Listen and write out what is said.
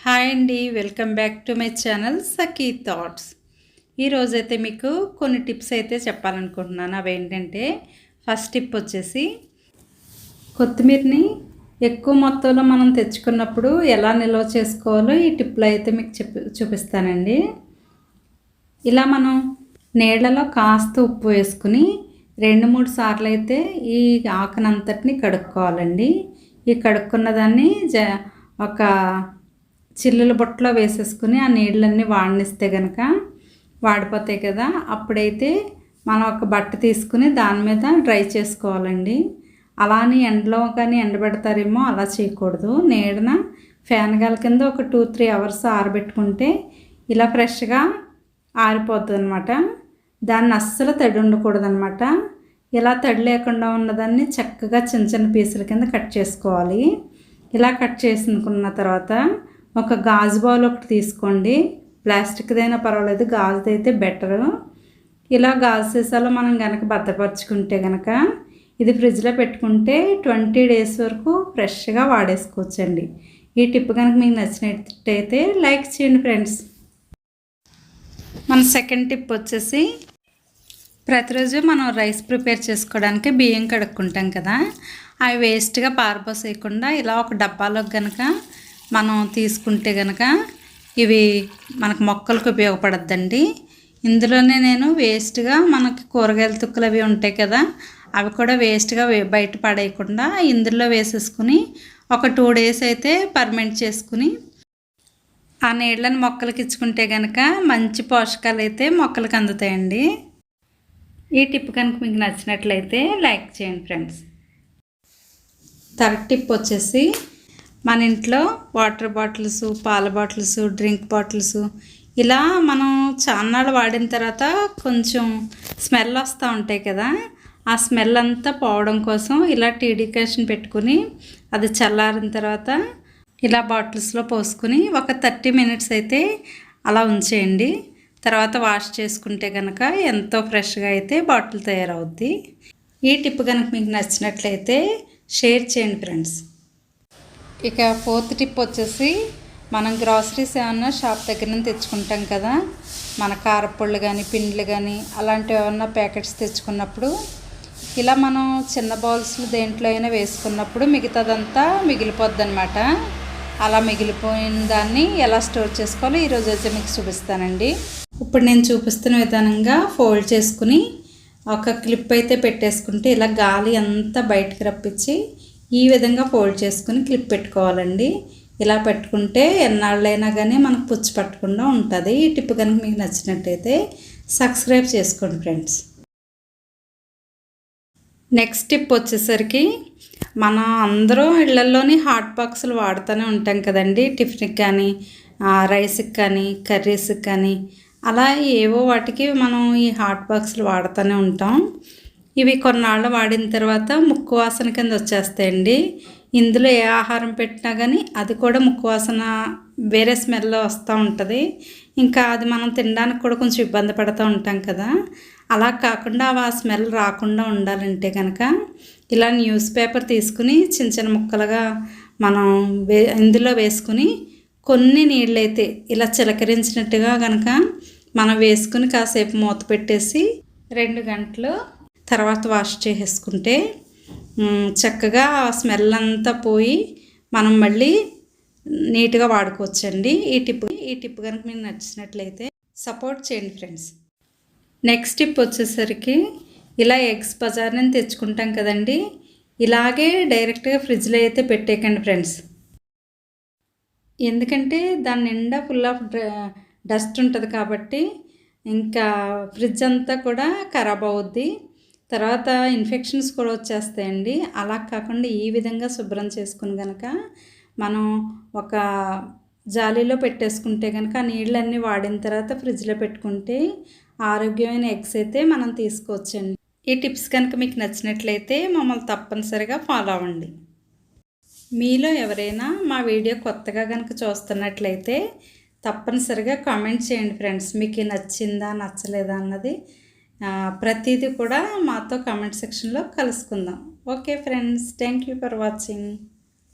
Hi అండి, welcome back to my channel Sakhi thoughts. ఈరోజైతే మీకు కొన్ని టిప్స్ అయితే చెప్పాలనుకుంటున్నాను. అవి ఏంటంటే, ఫస్ట్ టిప్ వచ్చేసి కొత్తిమీరని ఎక్కువ మొత్తంలో మనం తెచ్చుకున్నప్పుడు ఎలా నిల్వ చేసుకోవాలో ఈ టిప్లో అయితే మీకు చూపిస్తానండి. ఇలా మనం నీళ్ళలో కాస్త ఉప్పు వేసుకుని 2-3 సార్లు అయితే ఈ ఆకునంతటిని కడుక్కోవాలండి. ఈ కడుక్కున్న దాన్ని ఒక చిల్లుల బుట్టలో వేసేసుకుని ఆ నీళ్ళన్నీ వాడనిస్తే కనుక వాడిపోతాయి కదా. అప్పుడైతే మనం ఒక బట్ట తీసుకుని దాని మీద డ్రై చేసుకోవాలండి. అలానే ఎండలో కానీ ఎండబెడతారేమో, అలా చేయకూడదు. నీడన ఫ్యాన్ గాలి కింద ఒక 2-3 అవర్స్ ఆరబెట్టుకుంటే ఇలా ఫ్రెష్గా ఆరిపోతుంది అనమాట. దాన్ని అస్సలు తడి ఉండకూడదు అనమాట. ఇలా తడి లేకుండా ఉన్నదాన్ని చక్కగా చిన్న చిన్న పీసుల కింద కట్ చేసుకోవాలి. ఇలా కట్ చేసుకున్న తర్వాత ఒక గాజు బౌల్ ఒకటి తీసుకోండి. ప్లాస్టిక్దైనా పర్వాలేదు, గాజుదైతే బెటరు. ఇలా గాజు సీసాలో మనం కనుక భద్రపరుచుకుంటే కనుక ఇది ఫ్రిడ్జ్లో పెట్టుకుంటే 20 డేస్ వరకు ఫ్రెష్గా వాడేసుకోవచ్చండి. ఈ టిప్ కనుక మీకు నచ్చినట్టయితే లైక్ చేయండి ఫ్రెండ్స్. మన సెకండ్ టిప్ వచ్చేసి, ప్రతిరోజు మనం రైస్ ప్రిపేర్ చేసుకోవడానికి బియ్యం కడుక్కుంటాం కదా, అవి వేస్ట్గా పారపోసేయకుండా ఇలా ఒక డబ్బాలో కనుక మనం తీసుకుంటే కనుక ఇవి మనకు మొక్కలకు ఉపయోగపడద్దండి. ఇందులోనే నేను వేస్ట్గా మనకి కూరగాయల తుక్కులు అవి ఉంటాయి కదా, అవి కూడా వేస్ట్గా బయట పడేయకుండా ఇందులో వేసేసుకుని ఒక 2 డేస్ అయితే పర్మెంట్ చేసుకుని ఆ నీళ్ళని మొక్కలకి ఇచ్చుకుంటే కనుక మంచి పోషకాలు అయితే మొక్కలకు అందుతాయండి. ఈ టిప్ కనుక మీకు నచ్చినట్లయితే లైక్ చేయండి ఫ్రెండ్స్. థర్డ్ టిప్ వచ్చేసి, మన ఇంట్లో వాటర్ బాటిల్స్, పాల బాటిల్స్, డ్రింక్ బాటిల్స్ ఇలా మనం చాన్నాళ్ళు వాడిన తర్వాత కొంచెం స్మెల్ వస్తూ ఉంటాయి కదా, ఆ స్మెల్ అంతా పోవడం కోసం ఇలా టీ డికాషన్ పెట్టుకుని అది చల్లారిన తర్వాత ఇలా బాటిల్స్లో పోసుకుని ఒక 30 మినిట్స్ అయితే అలా ఉంచేయండి. తర్వాత వాష్ చేసుకుంటే కనుక ఎంతో ఫ్రెష్గా అయితే బాటిల్ తయారవుద్ది. ఈ టిప్ కనుక మీకు నచ్చినట్లయితే షేర్ చేయండి ఫ్రెండ్స్. ఇక ఫోర్త్ టిప్ వచ్చేసి, మనం గ్రాసరీస్ ఏమన్నా షాప్ దగ్గర నుంచి తెచ్చుకుంటాం కదా, మన కారపొళ్ళు కానీ పిండిలు కానీ అలాంటివి ఏమన్నా ప్యాకెట్స్ తెచ్చుకున్నప్పుడు ఇలా మనం చిన్న బౌల్స్లో దేంట్లో అయినా వేసుకున్నప్పుడు మిగతాదంతా మిగిలిపోద్ది అనమాట. అలా మిగిలిపోయిన దాన్ని ఎలా స్టోర్ చేసుకోవాలో ఈరోజు అయితే మీకు చూపిస్తానండి. ఇప్పుడు నేను చూపిస్తున్న విధానంగా ఫోల్డ్ చేసుకుని ఒక క్లిప్ అయితే పెట్టేసుకుంటే ఇలా గాలి అంతా బయటకు రప్పించి ఈ విధంగా ఫోల్డ్ చేసుకుని క్లిప్ పెట్టుకోవాలండి. ఇలా పెట్టుకుంటే ఎన్నాళ్ళైనా కానీ మనకు పుచ్చి పట్టకుండా ఉంటుంది. ఈ టిప్ కనుక మీకు నచ్చినట్టయితే సబ్స్క్రైబ్ చేసుకోండి ఫ్రెండ్స్. నెక్స్ట్ టిప్ వచ్చేసరికి, మన అందరూ ఇళ్లలోని హాట్ బాక్సులు వాడుతూనే ఉంటాం కదండి. టిఫిన్కి కానీ, రైస్కి కానీ, కర్రీస్కి కానీ అలా ఏవో వాటికి మనం ఈ హాట్ బాక్సులు వాడుతూనే ఉంటాం. ఇవి కొన్నాళ్ళు వాడిన తర్వాత ముక్కు వాసన కింద వచ్చేస్తాయండి. ఇందులో ఏ ఆహారం పెట్టినా కానీ అది కూడా ముక్కు వాసన వేరే స్మెల్ వస్తూ ఉంటుంది. ఇంకా అది మనం తినడానికి కూడా కొంచెం ఇబ్బంది పడుతూ ఉంటాం కదా. అలా కాకుండా ఆ స్మెల్ రాకుండా ఉండాలంటే కనుక ఇలా న్యూస్ పేపర్ తీసుకుని చిన్న చిన్న ముక్కలుగా మనం ఇందులో వేసుకుని కొన్ని నీళ్ళైతే ఇలా చిలకరించినట్టుగా కనుక మనం వేసుకుని కాసేపు మూత పెట్టేసి 2 గంటలు తర్వాత వాష్ చేసేసుకుంటే చక్కగా ఆ స్మెల్ అంతా పోయి మనం మళ్ళీ నీట్గా వాడుకోవచ్చండి. ఈ టిప్ కనుక మీకు నచ్చినట్లయితే సపోర్ట్ చేయండి ఫ్రెండ్స్. నెక్స్ట్ టిప్ వచ్చేసరికి, ఇలా ఎగ్స్ బజార్ నుంచి తెచ్చుకుంటాం కదండి, ఇలాగే డైరెక్ట్గా ఫ్రిడ్జ్లో అయితే పెట్టేయకండి ఫ్రెండ్స్. ఎందుకంటే దాని నిండా ఫుల్ ఆఫ్ డస్ట్ ఉంటుంది కాబట్టి ఇంకా ఫ్రిడ్జ్ అంతా కూడా ఖరాబ్ అవుద్ది. తర్వాత ఇన్ఫెక్షన్స్ కూడా వచ్చేస్తాయండి. అలా కాకుండా ఈ విధంగా శుభ్రం చేసుకుని కనుక మనం ఒక జాలీలో పెట్టేసుకుంటే కనుక ఆ నీళ్ళన్నీ వాడిన తర్వాత ఫ్రిడ్జ్లో పెట్టుకుంటే ఆరోగ్యమైన ఎగ్స్ అయితే మనం తీసుకోవచ్చండి. ఈ టిప్స్ కనుక మీకు నచ్చినట్లయితే మమ్మల్ని తప్పనిసరిగా ఫాలో అవ్వండి. మీలో ఎవరైనా మా వీడియో కొత్తగా కనుక చూస్తున్నట్లయితే తప్పనిసరిగా కామెంట్ చేయండి ఫ్రెండ్స్. మీకు నచ్చిందా నచ్చలేదా అన్నది ప్రతిదీ కూడా మాతో కామెంట్ సెక్షన్లో కలుసుకుందాం. Okay friends, thank you for watching.